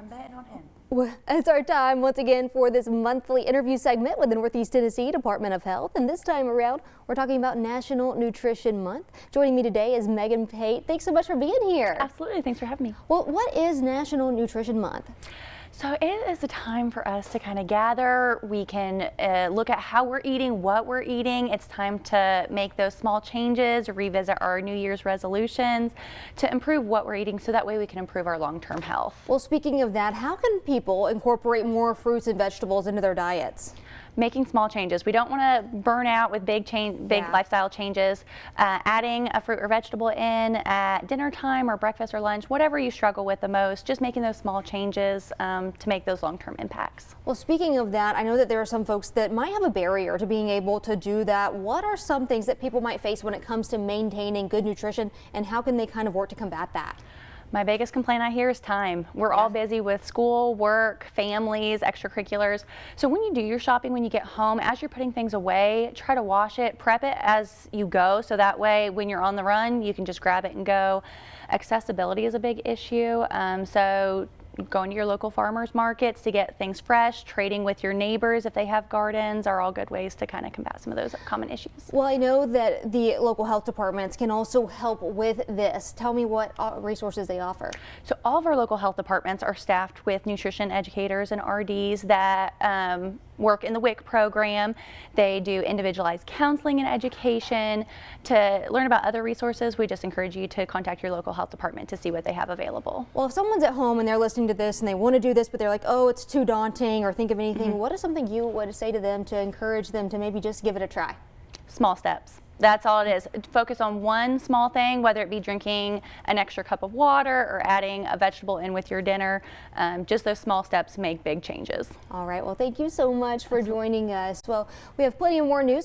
I'm betting on him. Well, it's our time once again for this monthly interview segment with the Northeast Tennessee Department of Health. And this time around, we're talking about National Nutrition Month. Joining me today is Pate. Thanks so much for being here. Absolutely. Thanks for having me. Well, what is National Nutrition Month? So it is a time for us to kind of gather. We can look at how we're eating, what we're eating. It's time to make those small changes, revisit our New Year's resolutions to improve what we're eating so that way we can improve our long-term health. Well, speaking of that, how can people incorporate more fruits and vegetables into their diets? Making small changes. We don't want to burn out with big lifestyle changes. Adding a fruit or vegetable in at dinner time or breakfast or lunch, whatever you struggle with the most, just making those small changes to make those long-term impacts. Well, speaking of that, I know that there are some folks that might have a barrier to being able to do that. What are some things that people might face when it comes to maintaining good nutrition, and how can they kind of work to combat that? My biggest complaint I hear is time. We're all busy with school, work, families, extracurriculars. So when you do your shopping, when you get home, as you're putting things away, try to wash it, prep it as you go. So that way, when you're on the run, you can just grab it and go. Accessibility is a big issue. So going to your local farmers markets to get things fresh, trading with your neighbors if they have gardens are all good ways to kind of combat some of those common issues. Well, I know that the local health departments can also help with this. Tell me what resources they offer. So all of our local health departments are staffed with nutrition educators and RDs that work in the WIC program. They do individualized counseling and education. To learn about other resources, we just encourage you to contact your local health department to see what they have available. Well, if someone's at home and they're listening to this and they want to do this, but they're like, oh, it's too daunting, or think of anything, what is something you would say to them to encourage them to maybe just give it a try? Small steps. That's all it is. Focus on one small thing, whether it be drinking an extra cup of water or adding a vegetable in with your dinner. Just those small steps make big changes. All right. Well, thank you so much for joining us. Well, we have plenty of more news